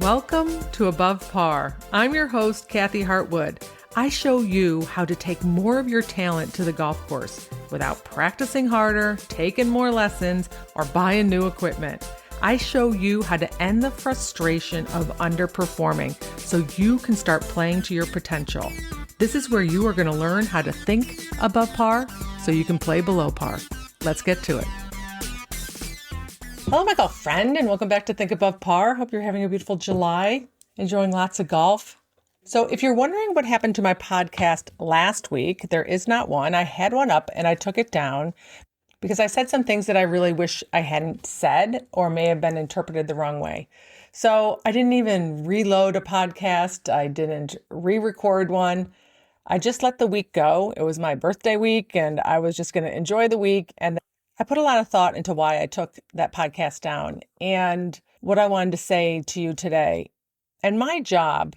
Welcome to Above Par. I'm your host, Kathy Hartwood. I show you how to take more of your talent to the golf course without practicing harder, taking more lessons, or buying new equipment. I show you how to end the frustration of underperforming so you can start playing to your potential. This is where you are going to learn how to think above par so you can play below par. Let's get to it. Hello, my golf friend, and welcome back to Think Above Par. Hope you're having a beautiful July, enjoying lots of golf. So if you're wondering what happened to my podcast last week, there is not one. I had one up and I took it down because I said some things that I really wish I hadn't said or may have been interpreted the wrong way. So I didn't even reload a podcast. I didn't re-record one. I just let the week go. It was my birthday week and I was just going to enjoy the week. And I put a lot of thought into why I took that podcast down and what I wanted to say to you today. And my job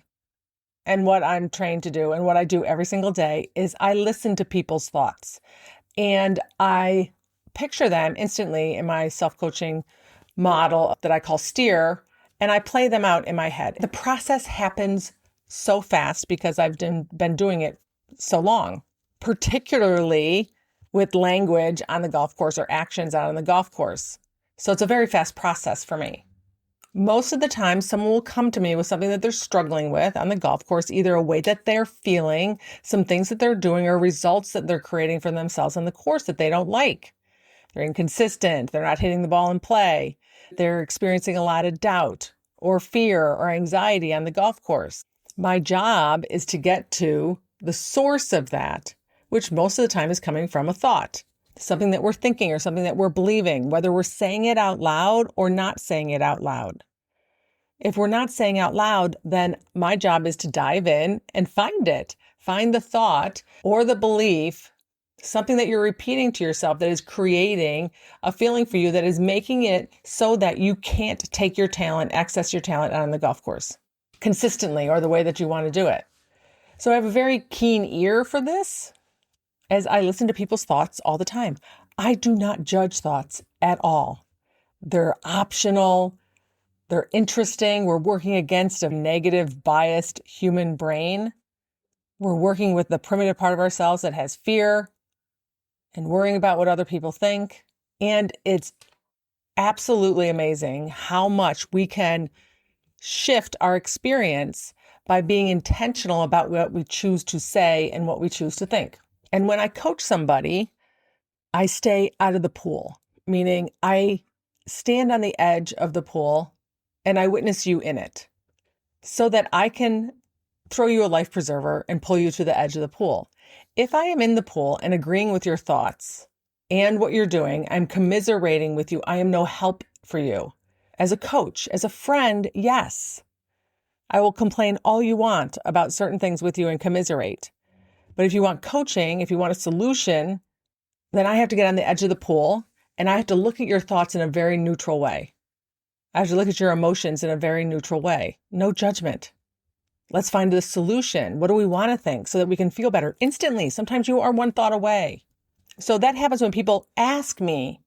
and what I'm trained to do and what I do every single day is I listen to people's thoughts and I picture them instantly in my self-coaching model that I call steer, and I play them out in my head. The process happens so fast because I've been doing it so long, particularly with language on the golf course or actions out on the golf course. So it's a very fast process for me. Most of the time, someone will come to me with something that they're struggling with on the golf course, either a way that they're feeling, some things that they're doing, or results that they're creating for themselves on the course that they don't like. They're inconsistent. They're not hitting the ball in play. They're experiencing a lot of doubt or fear or anxiety on the golf course. My job is to get to the source of that, which most of the time is coming from a thought, something that we're thinking or something that we're believing, whether we're saying it out loud or not saying it out loud. If we're not saying out loud, then my job is to dive in and find it, find the thought or the belief, something that you're repeating to yourself that is creating a feeling for you that is making it so that you can't take your talent, access your talent on the golf course consistently or the way that you want to do it. So I have a very keen ear for this, as I listen to people's thoughts all the time. I do not judge thoughts at all. They're optional. They're interesting. We're working against a negative, biased human brain. We're working with the primitive part of ourselves that has fear and worrying about what other people think. And it's absolutely amazing how much we can shift our experience by being intentional about what we choose to say and what we choose to think. And when I coach somebody, I stay out of the pool, meaning I stand on the edge of the pool and I witness you in it so that I can throw you a life preserver and pull you to the edge of the pool. If I am in the pool and agreeing with your thoughts and what you're doing, I'm commiserating with you. I am no help for you. As a coach, as a friend, yes, I will complain all you want about certain things with you and commiserate. But if you want coaching, if you want a solution, then I have to get on the edge of the pool and I have to look at your thoughts in a very neutral way. I have to look at your emotions in a very neutral way. No judgment. Let's find the solution. What do we want to think so that we can feel better instantly? Sometimes you are one thought away. So that happens when people ask me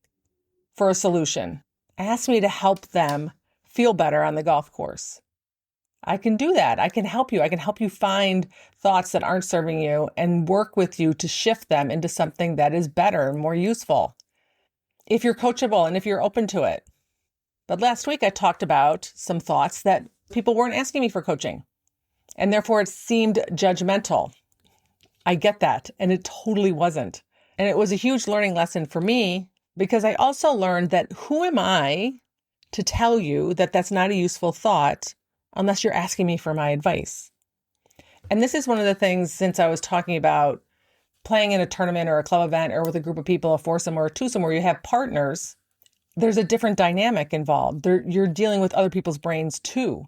for a solution, ask me to help them feel better on the golf course. I can do that. I can help you. I can help you find thoughts that aren't serving you and work with you to shift them into something that is better and more useful if you're coachable and if you're open to it. But last week I talked about some thoughts that people weren't asking me for coaching, and therefore it seemed judgmental. I get that, and it totally wasn't. And it was a huge learning lesson for me because I also learned that who am I to tell you that that's not a useful thought unless you're asking me for my advice. And this is one of the things, since I was talking about playing in a tournament or a club event or with a group of people, a foursome or a twosome where you have partners, there's a different dynamic involved. You're dealing with other people's brains too.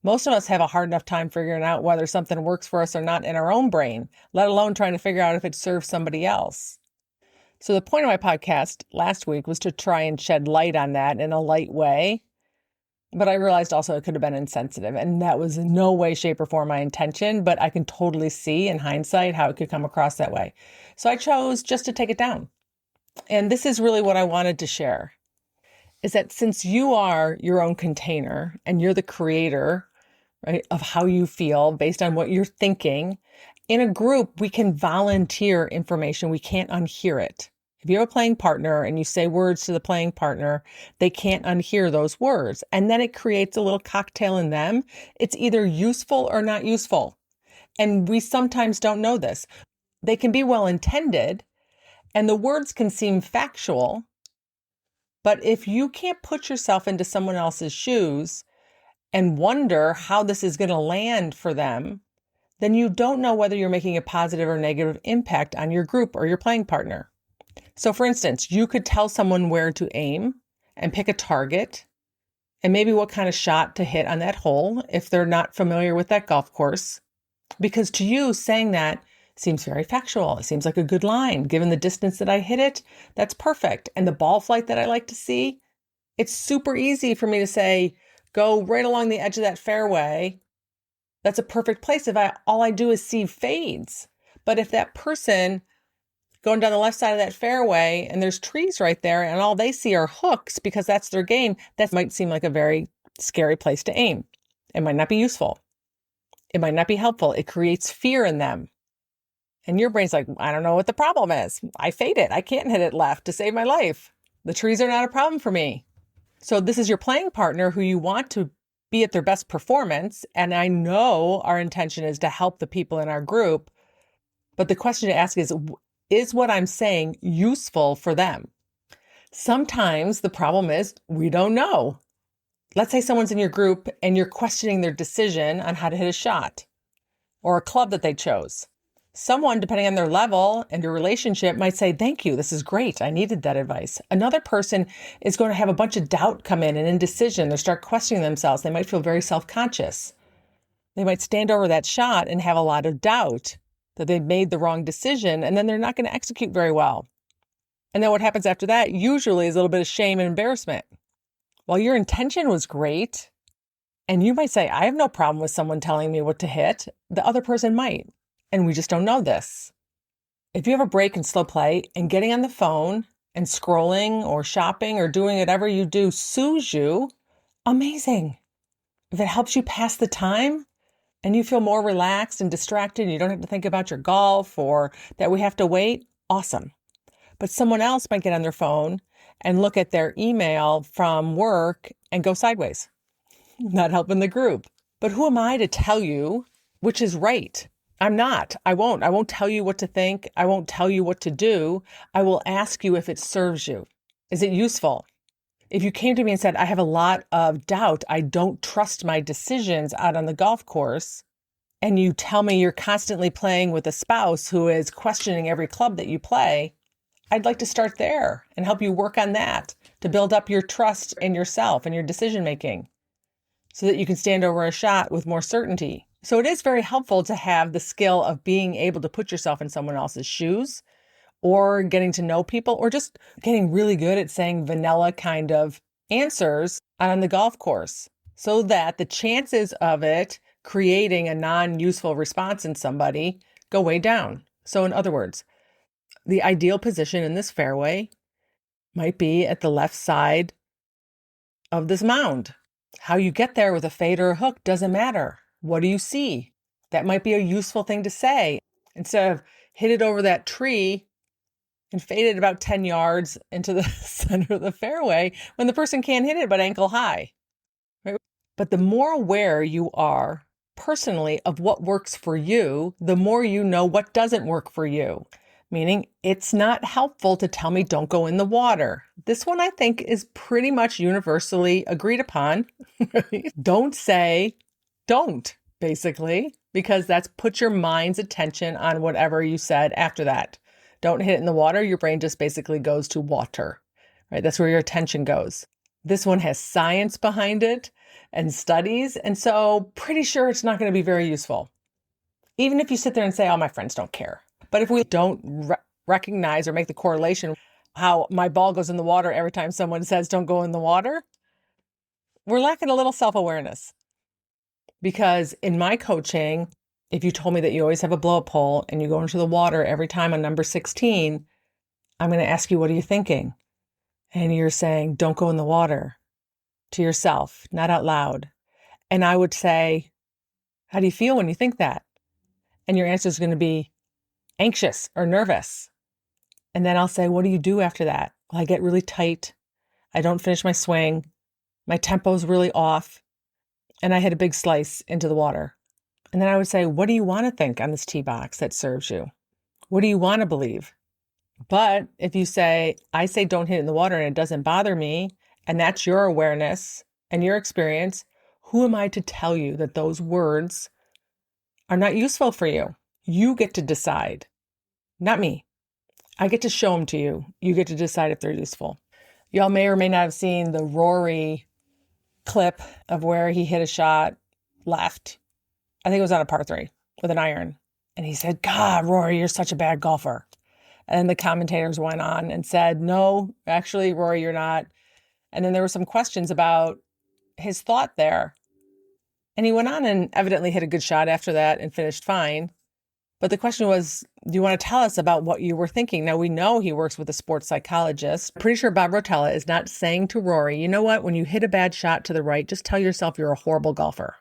Most of us have a hard enough time figuring out whether something works for us or not in our own brain, let alone trying to figure out if it serves somebody else. So the point of my podcast last week was to try and shed light on that in a light way. But I realized also it could have been insensitive, and that was in no way, shape, or form my intention, but I can totally see in hindsight how it could come across that way. So I chose just to take it down. And this is really what I wanted to share, is that since you are your own container and you're the creator right, of how you feel based on what you're thinking. In a group, we can volunteer information. We can't unhear it. If you have a playing partner and you say words to the playing partner, they can't unhear those words. And then it creates a little cocktail in them. It's either useful or not useful. And we sometimes don't know this. They can be well intended and the words can seem factual. But if you can't put yourself into someone else's shoes and wonder how this is going to land for them, then you don't know whether you're making a positive or negative impact on your group or your playing partner. So for instance, you could tell someone where to aim and pick a target and maybe what kind of shot to hit on that hole if they're not familiar with that golf course. Because to you, saying that seems very factual. It seems like a good line. Given the distance that I hit it, that's perfect. And the ball flight that I like to see, it's super easy for me to say, go right along the edge of that fairway. That's a perfect place if all I do is see fades. But if that person going down the left side of that fairway and there's trees right there and all they see are hooks because that's their game, that might seem like a very scary place to aim. It might not be useful. It might not be helpful. It creates fear in them. And your brain's like, I don't know what the problem is. I fade it. I can't hit it left to save my life. The trees are not a problem for me. So this is your playing partner who you want to be at their best performance. And I know our intention is to help the people in our group. But the question to ask is what I'm saying useful for them? Sometimes the problem is we don't know. Let's say someone's in your group and you're questioning their decision on how to hit a shot or a club that they chose. Someone, depending on their level and your relationship, might say, thank you, this is great. I needed that advice. Another person is going to have a bunch of doubt come in and indecision. They start questioning themselves. They might feel very self-conscious. They might stand over that shot and have a lot of doubt that they've made the wrong decision, and then they're not going to execute very well. And then what happens after that usually is a little bit of shame and embarrassment. While your intention was great, and you might say, I have no problem with someone telling me what to hit, the other person might. And we just don't know this. If you have a break in slow play and getting on the phone and scrolling or shopping or doing whatever you do soothes you, amazing. If it helps you pass the time and you feel more relaxed and distracted, and you don't have to think about your golf or that we have to wait, awesome. But someone else might get on their phone and look at their email from work and go sideways, not helping the group. But who am I to tell you which is right? I'm not. I won't tell you what to think. I won't tell you what to do. I will ask you if it serves you. Is it useful? If you came to me and said, I have a lot of doubt, I don't trust my decisions out on the golf course, and you tell me you're constantly playing with a spouse who is questioning every club that you play, I'd like to start there and help you work on that to build up your trust in yourself and your decision making so that you can stand over a shot with more certainty. So it is very helpful to have the skill of being able to put yourself in someone else's shoes or getting to know people or just getting really good at saying vanilla kind of answers on the golf course so that the chances of it creating a non-useful response in somebody go way down. So in other words, the ideal position in this fairway might be at the left side of this mound. How you get there with a fade or a hook doesn't matter. What do you see? That might be a useful thing to say. Instead of hit it over that tree and fade it about 10 yards into the center of the fairway when the person can't hit it but ankle high. Right? But the more aware you are personally of what works for you, the more you know what doesn't work for you. Meaning it's not helpful to tell me don't go in the water. This one I think is pretty much universally agreed upon. Right? Don't say don't, basically, because that's put your mind's attention on whatever you said after that. Don't hit it in the water. Your brain just basically goes to water, right? That's where your attention goes. This one has science behind it and studies. And so pretty sure it's not going to be very useful. Even if you sit there and say, oh, my friends don't care. But if we don't recognize or make the correlation how my ball goes in the water every time someone says don't go in the water, we're lacking a little self-awareness. Because in my coaching, if you told me that you always have a blow-up hole and you go into the water every time on number 16, I'm going to ask you, what are you thinking? And you're saying, don't go in the water to yourself, not out loud. And I would say, How do you feel when you think that? And your answer is going to be anxious or nervous. And then I'll say, what do you do after that? Well, I get really tight. I don't finish my swing. My tempo's really off. And I hit a big slice into the water. And then I would say, what do you want to think on this tee box that serves you? What do you want to believe? But if you say, I say don't hit it in the water and it doesn't bother me, and that's your awareness and your experience, who am I to tell you that those words are not useful for you? You get to decide, not me. I get to show them to you. You get to decide if they're useful. Y'all may or may not have seen the Rory clip of where he hit a shot left. I think it was on a par 3 with an iron. And he said, God, Rory, you're such a bad golfer. And the commentators went on and said, no, actually, Rory, you're not. And then there were some questions about his thought there. And he went on and evidently hit a good shot after that and finished fine. But the question was, do you want to tell us about what you were thinking? Now, we know he works with a sports psychologist. Pretty sure Bob Rotella is not saying to Rory, you know what, when you hit a bad shot to the right, just tell yourself you're a horrible golfer.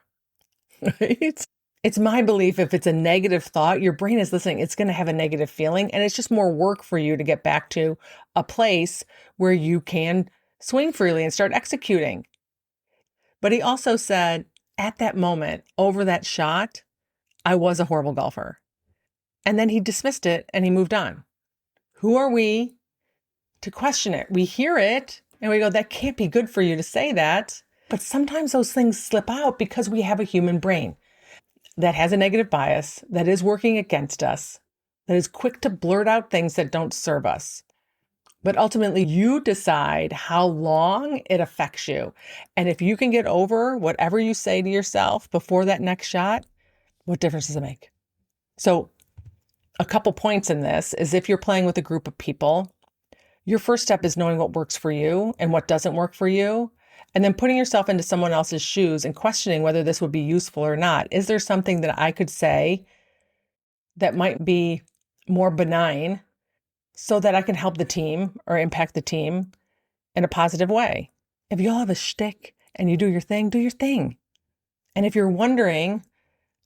Right? It's my belief if it's a negative thought, your brain is listening, it's going to have a negative feeling. And it's just more work for you to get back to a place where you can swing freely and start executing. But he also said, at that moment, over that shot, I was a horrible golfer. And then he dismissed it and he moved on. Who are we to question it? We hear it and we go, that can't be good for you to say that. But sometimes those things slip out because we have a human brain that has a negative bias, that is working against us, that is quick to blurt out things that don't serve us. But ultimately, you decide how long it affects you. And if you can get over whatever you say to yourself before that next shot, what difference does it make? So a couple points in this is if you're playing with a group of people, your first step is knowing what works for you and what doesn't work for you. And then putting yourself into someone else's shoes and questioning whether this would be useful or not. Is there something that I could say that might be more benign so that I can help the team or impact the team in a positive way? If you all have a shtick and you do your thing, do your thing. And if you're wondering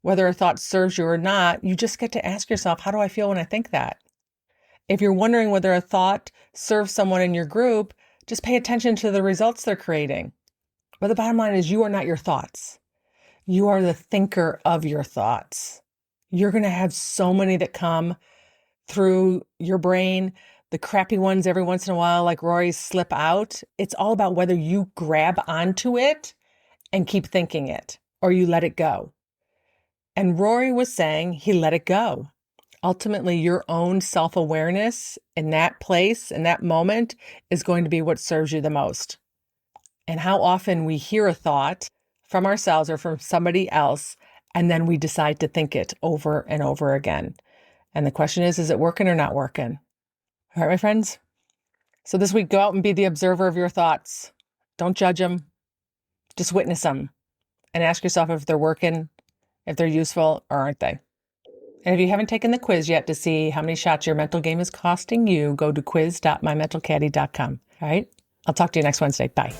whether a thought serves you or not, you just get to ask yourself, how do I feel when I think that? If you're wondering whether a thought serves someone in your group, just pay attention to the results they're creating. But the bottom line is you are not your thoughts. You are the thinker of your thoughts. You're going to have so many that come through your brain. The crappy ones every once in a while, like Rory's, slip out. It's all about whether you grab onto it and keep thinking it or you let it go. And Rory was saying he let it go. Ultimately, your own self-awareness in that place, in that moment, is going to be what serves you the most. And how often we hear a thought from ourselves or from somebody else, and then we decide to think it over and over again. And the question is it working or not working? All right, my friends? So this week, go out and be the observer of your thoughts. Don't judge them. Just witness them and ask yourself if they're working, if they're useful, or aren't they? And if you haven't taken the quiz yet to see how many shots your mental game is costing you, go to quiz.mymentalcaddy.com. All right? I'll talk to you next Wednesday. Bye.